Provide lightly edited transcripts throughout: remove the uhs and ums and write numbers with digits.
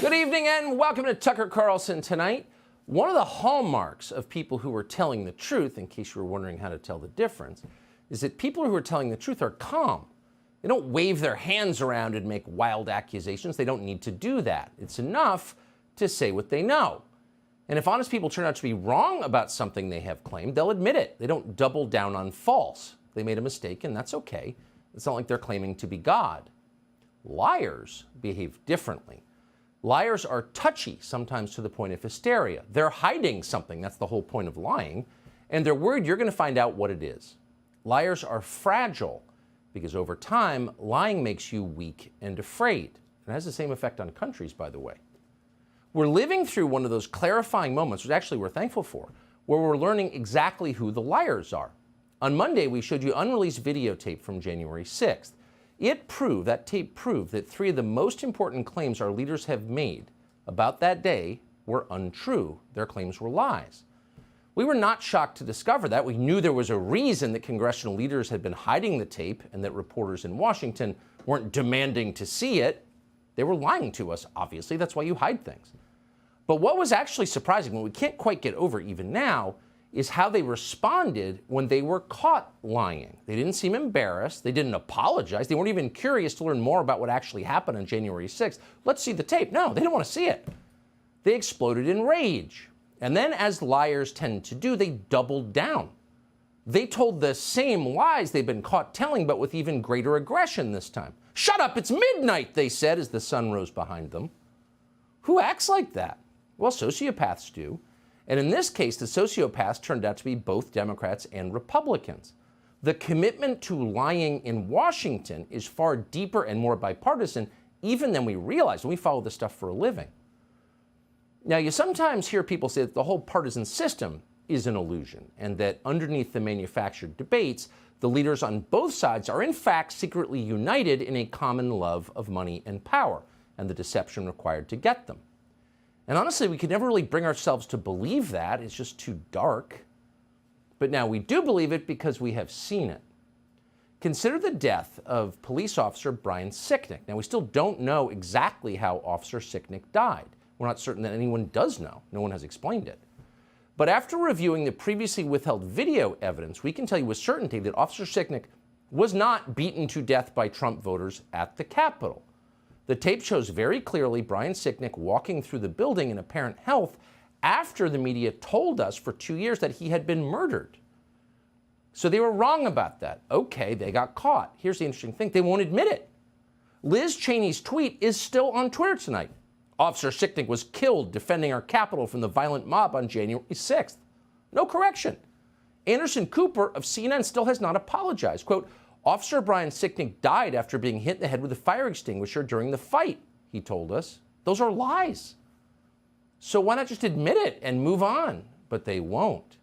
Good evening and welcome to Tucker Carlson Tonight. One of the hallmarks of people who are telling the truth, in case you were wondering how to tell the difference, is that people who are telling the truth are calm. They don't wave their hands around and make wild accusations. They don't need to do that. It's enough to say what they know. And if honest people turn out to be wrong about something they have claimed, they'll admit it. They don't double down on false. They made a mistake, and that's okay. It's not like they're claiming to be God. Liars behave differently. Liars are touchy, sometimes to the point of hysteria. They're hiding something. That's the whole point of lying. And they're worried you're going to find out what it is. Liars are fragile because over time, lying makes you weak and afraid. It has the same effect on countries, by the way. We're living through one of those clarifying moments, which actually we're thankful for, where we're learning exactly who the liars are. On Monday, we showed you unreleased videotape from January 6th. That tape proved that three of the most important claims our leaders have made about that day were untrue. Their claims were lies. We were not shocked to discover that. We knew there was a reason that congressional leaders had been hiding the tape and that reporters in Washington weren't demanding to see it. They were lying to us, obviously. That's why you hide things. But what was actually surprising, what we can't quite get over even now, is how they responded when they were caught lying. They didn't seem embarrassed. They didn't apologize. They weren't even curious to learn more about what actually happened on January 6th. Let's see the tape. No, they didn't want to see it. They exploded in rage. And then, as liars tend to do, they doubled down. They told the same lies they've been caught telling, but with even greater aggression this time. Shut up, it's midnight, they said as the sun rose behind them. Who acts like that? Well, sociopaths do. And in this case, the sociopaths turned out to be both Democrats and Republicans. The commitment to lying in Washington is far deeper and more bipartisan even than we realize when we follow this stuff for a living. Now, you sometimes hear people say that the whole partisan system is an illusion and that underneath the manufactured debates, the leaders on both sides are in fact secretly united in a common love of money and power and the deception required to get them. And honestly, we could never really bring ourselves to believe that. It's just too dark. But now we do believe it because we have seen it. Consider the death of police officer Brian Sicknick. Now, we still don't know exactly how Officer Sicknick died. We're not certain that anyone does know. No one has explained it. But after reviewing the previously withheld video evidence, we can tell you with certainty that Officer Sicknick was not beaten to death by Trump voters at the Capitol. The tape shows very clearly Brian Sicknick walking through the building in apparent health after the media told us for 2 years that he had been murdered. So they were wrong about that. Okay, they got caught. Here's the interesting thing. They won't admit it. Liz Cheney's tweet is still on Twitter tonight. Officer Sicknick was killed defending our Capitol from the violent mob on January 6th. No correction. Anderson Cooper of CNN still has not apologized. Quote, Officer Brian Sicknick died after being hit in the head with a fire extinguisher during the fight, he told us. Those are lies. So why not just admit it and move on? But they won't.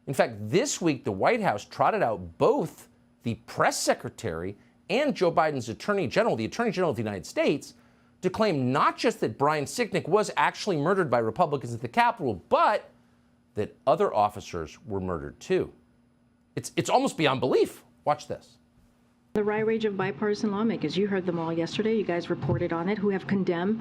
In fact, this week, the White House trotted out both the press secretary and Joe Biden's attorney general, the attorney general of the United States, to claim not just that Brian Sicknick was actually murdered by Republicans at the Capitol, but that other officers were murdered too. It's almost beyond belief. Watch this. The rage of bipartisan lawmakers, you heard them all yesterday. You guys reported on it, who have condemned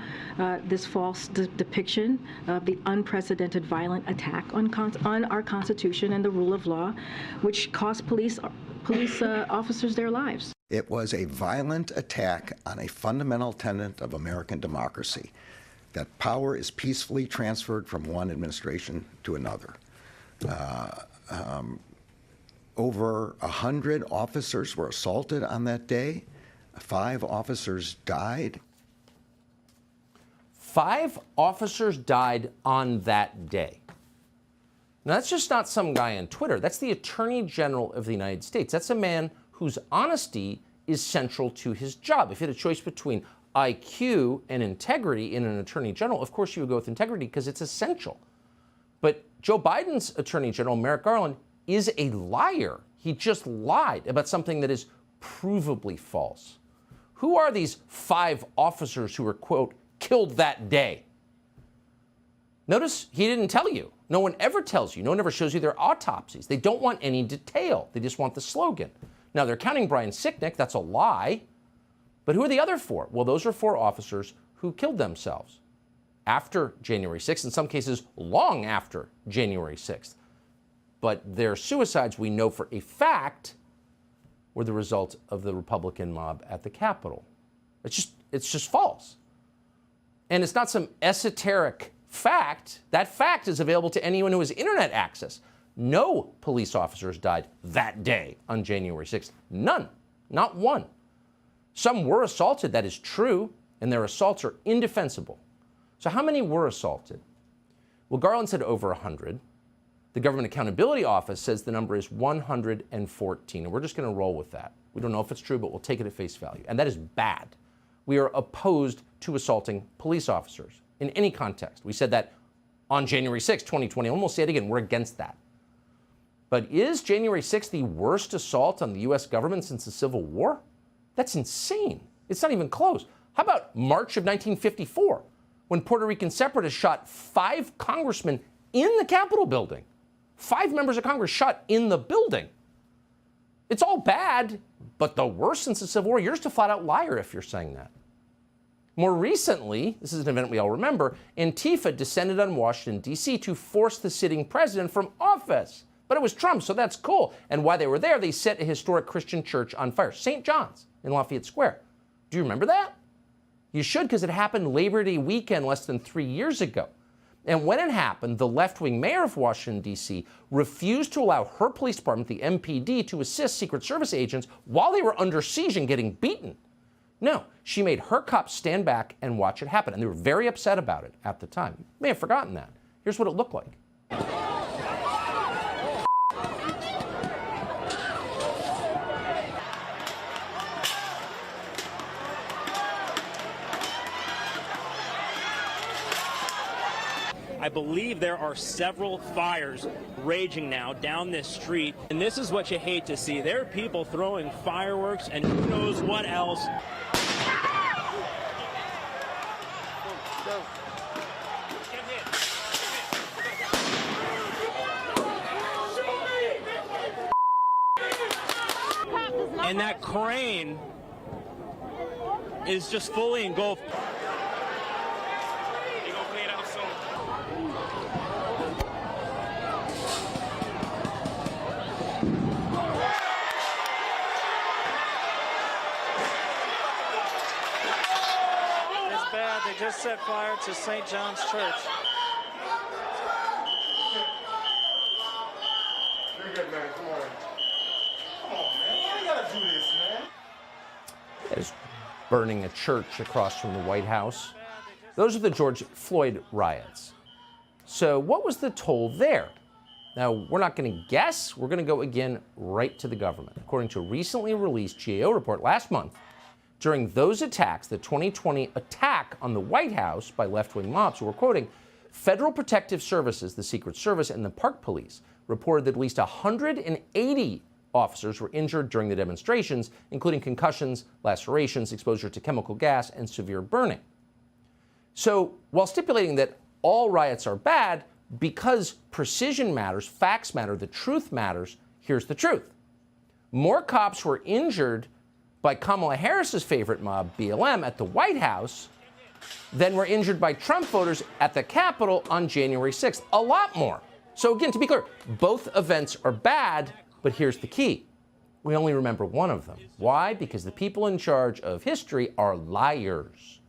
this false depiction of the unprecedented violent attack on our Constitution and the rule of law, which cost police officers their lives. It was a violent attack on a fundamental tenet of American democracy, that power is peacefully transferred from one administration to another. Over 100 officers were assaulted on that day. 5 officers died. 5 officers died on that day. Now, that's just not some guy on Twitter. That's the Attorney General of the United States. That's a man whose honesty is central to his job. If you had a choice between IQ and integrity in an Attorney General, of course you would go with integrity because it's essential. But Joe Biden's Attorney General, Merrick Garland, is a liar. He just lied about something that is provably false. Who are these 5 officers who were, quote, killed that day? Notice he didn't tell you. No one ever tells you. No one ever shows you their autopsies. They don't want any detail. They just want the slogan. Now, they're counting Brian Sicknick. That's a lie. But who are the other 4? Well, those are 4 officers who killed themselves. after January 6th, in some cases long after January 6th. But their suicides, we know for a fact, were the result of the Republican mob at the Capitol. It's just false. And it's not some esoteric fact. That fact is available to anyone who has internet access. No police officers died that day on January 6th. None. Not one. Some were assaulted, that is true, and their assaults are indefensible. So how many were assaulted? Well, Garland said over 100. The Government Accountability Office says the number is 114, and we're just going to roll with that. We don't know if it's true, but we'll take it at face value. And that is bad. We are opposed to assaulting police officers in any context. We said that on January 6, 2020, and we'll say it again, we're against that. But is January 6th the worst assault on the U.S. government since the Civil War? That's insane. It's not even close. How about March of 1954, when Puerto Rican separatists shot 5 congressmen in the Capitol building? 5 members of Congress shot in the building. It's all bad, but the worst since the Civil War. You're just a flat-out liar if you're saying that. More recently, this is an event we all remember, Antifa descended on Washington, D.C. to force the sitting president from office. But it was Trump, so that's cool. And while they were there, they set a historic Christian church on fire, St. John's in Lafayette Square. Do you remember that? You should, because it happened Labor Day weekend less than 3 years ago. And when it happened, the left-wing mayor of Washington, D.C. refused to allow her police department, the MPD, to assist Secret Service agents while they were under siege and getting beaten. No, she made her cops stand back and watch it happen. And they were very upset about it at the time. You may have forgotten that. Here's what it looked like. I believe there are several fires raging now down this street, and this is what you hate to see. There are people throwing fireworks and who knows what else. And that crane is just fully engulfed. They just set fire to St. John's Church. You're good, man. Come on. Come on, man. Why you gotta do this, man? There's burning a church across from the White House. Those are the George Floyd riots. So what was the toll there? Now, we're not going to guess. We're going to go again right to the government. According to a recently released GAO report last month, during those attacks, the 2020 attack on the White House by left-wing mobs who were quoting, Federal Protective Services, the Secret Service, and the Park Police reported that at least 180 officers were injured during the demonstrations, including concussions, lacerations, exposure to chemical gas, and severe burning. So while stipulating that all riots are bad, because precision matters, facts matter, the truth matters, here's the truth. More cops were injured by Kamala Harris's favorite mob, BLM, at the White House than were injured by Trump voters at the Capitol on January 6th. A lot more. So again, to be clear, both events are bad, but here's the key. We only remember one of them. Why? Because the people in charge of history are liars.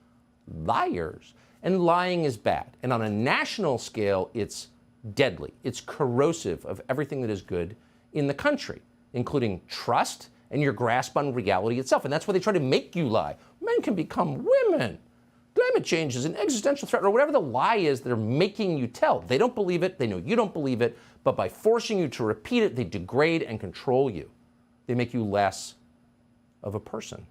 Liars. And lying is bad. And on a national scale, it's deadly. It's corrosive of everything that is good in the country, including trust and your grasp on reality itself. And that's why they try to make you lie. Men can become women. Climate change is an existential threat, or whatever the lie is they're making you tell. They don't believe it. They know you don't believe it. But by forcing you to repeat it, they degrade and control you. They make you less of a person.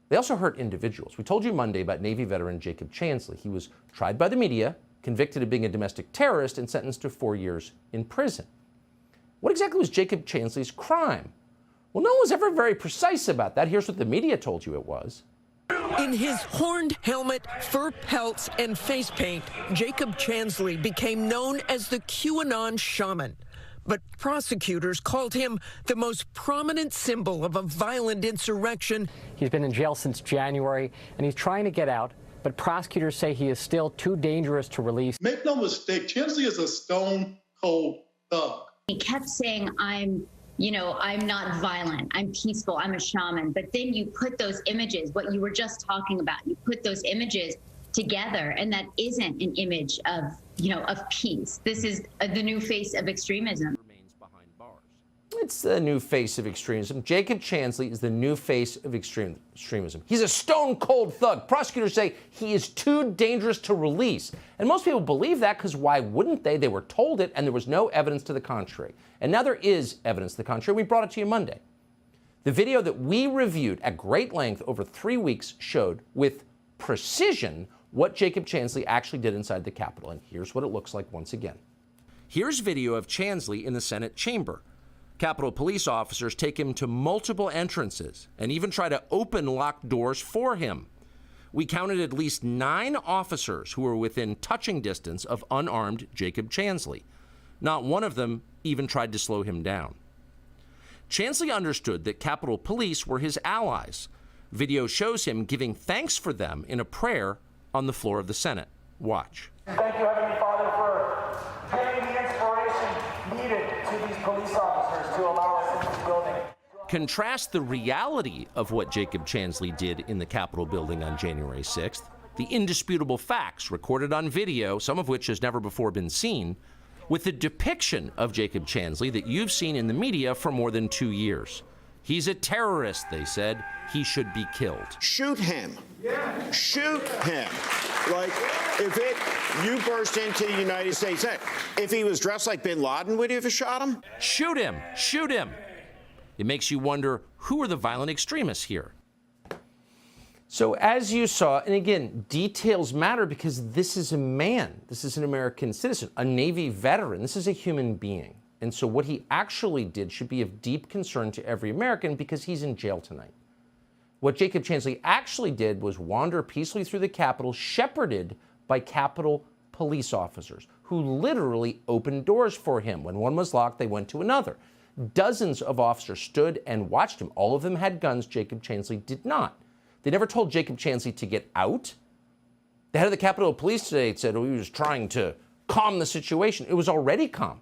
They also hurt individuals. We told you Monday about Navy veteran Jacob Chansley. He was tried by the media, convicted of being a domestic terrorist, and sentenced to 4 years in prison. What exactly was Jacob Chansley's crime? Well, no one was ever very precise about that. Here's what the media told you it was. In his horned helmet, fur pelts, and face paint, Jacob Chansley became known as the QAnon shaman. But prosecutors called him the most prominent symbol of a violent insurrection. He's been in jail since January, and he's trying to get out, but prosecutors say he is still too dangerous to release. Make no mistake, Chansley is a stone-cold thug. He kept saying, I'm not violent, I'm peaceful, I'm a shaman. But then you put those images, what you were just talking about, you put those images together, and that isn't an image of peace. This is the new face of extremism. It's the new face of extremism. Jacob Chansley is the new face of extremism. He's a stone-cold thug. Prosecutors say he is too dangerous to release. And most people believe that because why wouldn't they? They were told it, and there was no evidence to the contrary. And now there is evidence to the contrary. We brought it to you Monday. The video that we reviewed at great length over 3 weeks showed with precision what Jacob Chansley actually did inside the Capitol. And here's what it looks like once again. Here's video of Chansley in the Senate chamber. Capitol police officers take him to multiple entrances and even try to open locked doors for him. We counted at least 9 officers who were within touching distance of unarmed Jacob Chansley. Not one of them even tried to slow him down. Chansley understood that Capitol Police were his allies. Video shows him giving thanks for them in a prayer on the floor of the Senate. Watch. Thank you, Heavenly Father, for giving the inspiration needed to these police officers to allow us in this building. Contrast the reality of what Jacob Chansley did in the Capitol building on January 6th, the indisputable facts recorded on video, some of which has never before been seen, with the depiction of Jacob Chansley that you've seen in the media for more than 2 years. He's a terrorist, they said. He should be killed. Shoot him. Yeah. Shoot him. Like, you burst into the United States, if he was dressed like bin Laden, would you have shot him? Shoot him. Shoot him. It makes you wonder, who are the violent extremists here? So as you saw, and again, details matter because this is a man. This is an American citizen, a Navy veteran. This is a human being. And so what he actually did should be of deep concern to every American because he's in jail tonight. What Jacob Chansley actually did was wander peacefully through the Capitol, shepherded by Capitol police officers who literally opened doors for him. When one was locked, they went to another. Dozens of officers stood and watched him. All of them had guns. Jacob Chansley did not. They never told Jacob Chansley to get out. The head of the Capitol Police today said he was trying to calm the situation. It was already calm.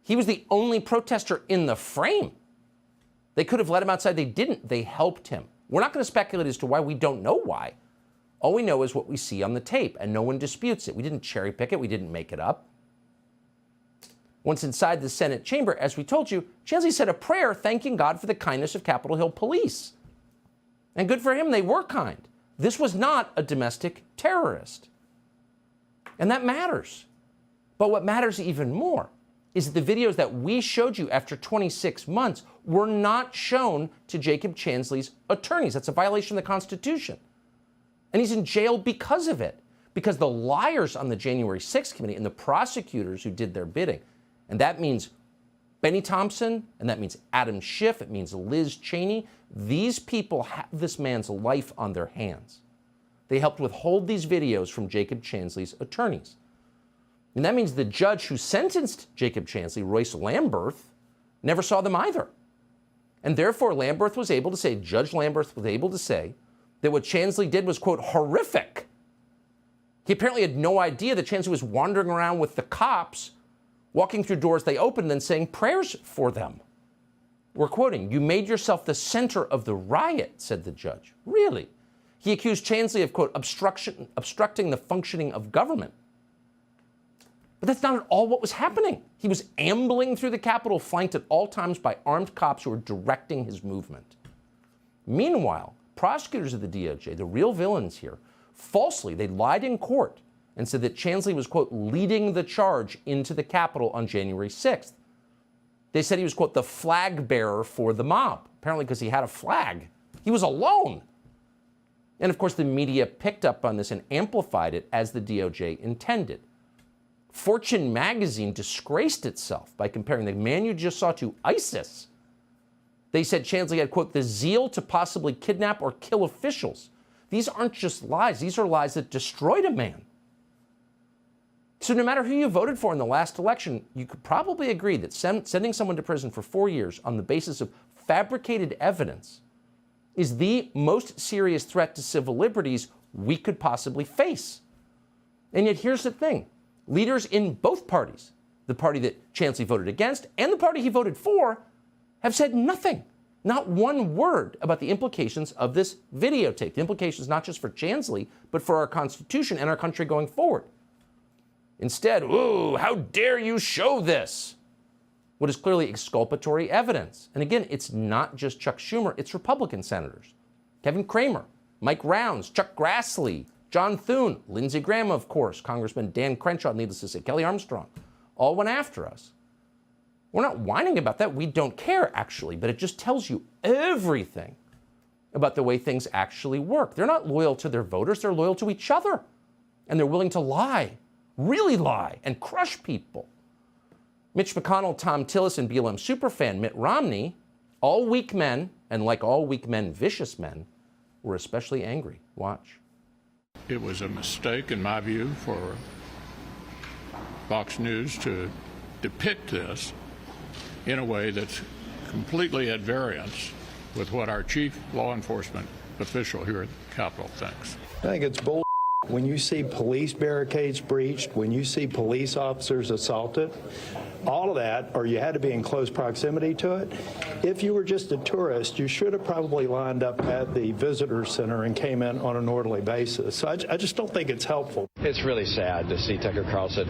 He was the only protester in the frame. They could have let him outside. They didn't. They helped him. We're not going to speculate as to why. We don't know why. All we know is what we see on the tape, and no one disputes it. We didn't cherry pick it. We didn't make it up. Once inside the Senate chamber, as we told you, Chansley said a prayer thanking God for the kindness of Capitol Hill police. And good for him, they were kind. This was not a domestic terrorist. And that matters. But what matters even more is that the videos that we showed you after 26 months were not shown to Jacob Chansley's attorneys. That's a violation of the Constitution. And he's in jail because of it, because the liars on the January 6th committee and the prosecutors who did their bidding, and that means Benny Thompson, and that means Adam Schiff, it means Liz Cheney, these people have this man's life on their hands. They helped withhold these videos from Jacob Chansley's attorneys. And that means the judge who sentenced Jacob Chansley, Royce Lamberth, never saw them either. And therefore, Judge Lamberth was able to say that what Chansley did was, quote, horrific. He apparently had no idea that Chansley was wandering around with the cops, walking through doors they opened, and saying prayers for them. We're quoting, "You made yourself the center of the riot," said the judge. Really? He accused Chansley of, quote, obstructing the functioning of government. But that's not at all what was happening. He was ambling through the Capitol, flanked at all times by armed cops who were directing his movement. Meanwhile, prosecutors of the DOJ, the real villains here, falsely, they lied in court and said that Chansley was, quote, leading the charge into the Capitol on January 6th. They said he was, quote, the flag bearer for the mob, apparently because he had a flag. He was alone. And of course, the media picked up on this and amplified it as the DOJ intended. Fortune magazine disgraced itself by comparing the man you just saw to ISIS. They said Chansley had, quote, the zeal to possibly kidnap or kill officials. These aren't just lies. These are lies that destroyed a man. So no matter who you voted for in the last election, you could probably agree that sending someone to prison for 4 years on the basis of fabricated evidence is the most serious threat to civil liberties we could possibly face. And yet here's the thing. Leaders in both parties, the party that Chansley voted against and the party he voted for, have said nothing, not one word about the implications of this videotape. The implications not just for Chansley, but for our Constitution and our country going forward. Instead, ooh, how dare you show this? What is clearly exculpatory evidence. And again, it's not just Chuck Schumer, it's Republican senators. Kevin Cramer, Mike Rounds, Chuck Grassley, John Thune, Lindsey Graham, of course, Congressman Dan Crenshaw, needless to say, Kelly Armstrong, all went after us. We're not whining about that. We don't care, actually, but it just tells you everything about the way things actually work. They're not loyal to their voters. They're loyal to each other. And they're willing to lie, really lie, and crush people. Mitch McConnell, Tom Tillis, and BLM superfan Mitt Romney, all weak men, and like all weak men, vicious men, were especially angry. Watch. It was a mistake, in my view, for Fox News to depict this in a way that's completely at variance with what our chief law enforcement official here at the Capitol thinks. I think it's bull. When you see police barricades breached, when you see police officers assaulted, all of that, or you had to be in close proximity to it. If you were just a tourist, you should have probably lined up at the visitor center and came in on an orderly basis. So I just don't think it's helpful. It's really sad to see Tucker Carlson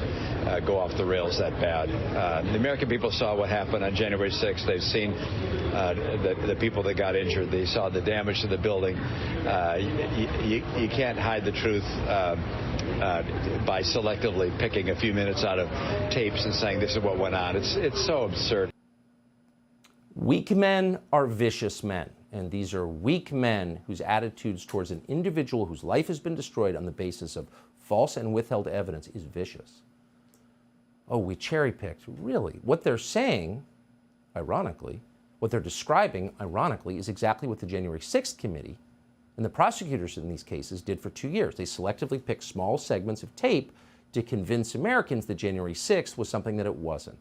go off the rails that bad. The American people saw what happened on January 6th. They've seen the people that got injured. They saw the damage to the building. You can't hide the truth by selectively picking a few minutes out of tapes and saying this is what went on. It's so absurd. Weak men are vicious men, and these are weak men whose attitudes towards an individual whose life has been destroyed on the basis of false and withheld evidence is vicious. Oh, we cherry-picked. Really? What they're saying, ironically, what they're describing, ironically, is exactly what the January 6th committee and the prosecutors in these cases did for 2 years. They selectively picked small segments of tape to convince Americans that January 6th was something that it wasn't.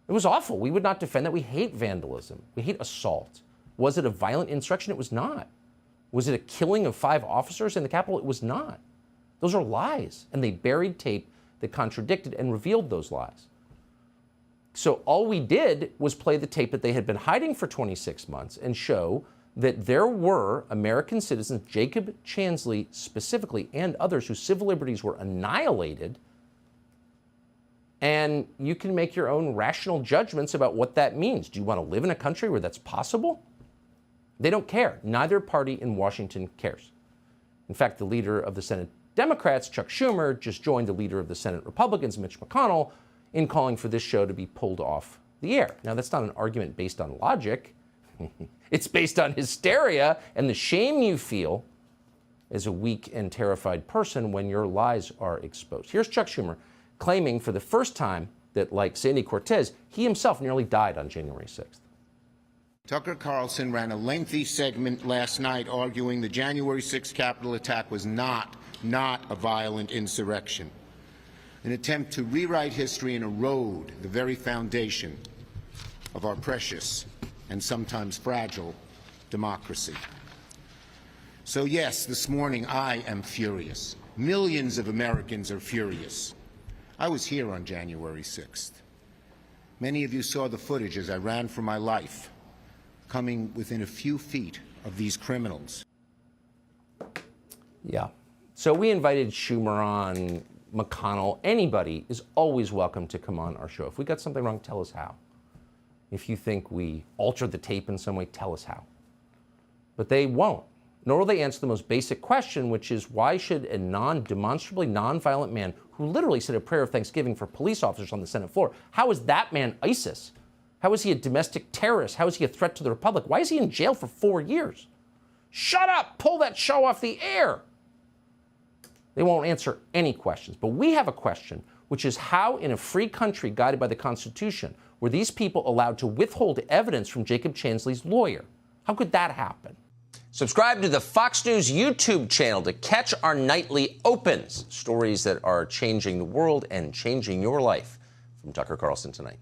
It was awful. We would not defend that. We hate vandalism. We hate assault. Was it a violent insurrection? It was not. Was it a killing of 5 officers in the Capitol? It was not. Those are lies. And they buried tape that contradicted and revealed those lies. So all we did was play the tape that they had been hiding for 26 months and show that there were American citizens, Jacob Chansley specifically, and others whose civil liberties were annihilated. And you can make your own rational judgments about what that means. Do you want to live in a country where that's possible? They don't care. Neither party in Washington cares. In fact, the leader of the Senate Democrats, Chuck Schumer, just joined the leader of the Senate Republicans, Mitch McConnell, in calling for this show to be pulled off the air. Now, that's not an argument based on logic. It's based on hysteria and the shame you feel as a weak and terrified person when your lies are exposed. Here's Chuck Schumer claiming for the first time that, like Sandy Cortez, he himself nearly died on January 6th. Tucker Carlson ran a lengthy segment last night arguing the January 6th Capitol attack was not a violent insurrection, an attempt to rewrite history and erode the very foundation of our precious and sometimes fragile democracy. So yes, this morning I am furious. Millions of Americans are furious. I was here on January 6th. Many of you saw the footage as I ran for my life, coming within a few feet of these criminals. Yeah. So we invited Schumer on, McConnell. Anybody is always welcome to come on our show. If we got something wrong, tell us how. If you think we altered the tape in some way, tell us how. But they won't. Nor will they answer the most basic question, which is why should a demonstrably nonviolent man who literally said a prayer of thanksgiving for police officers on the Senate floor, how is that man ISIS? How is he a domestic terrorist? How is he a threat to the Republic? Why is he in jail for 4 years? Shut up! Pull that show off the air! They won't answer any questions. But we have a question, which is how in a free country guided by the Constitution were these people allowed to withhold evidence from Jacob Chansley's lawyer? How could that happen? Subscribe to the Fox News YouTube channel to catch our nightly opens, stories that are changing the world and changing your life. From Tucker Carlson Tonight.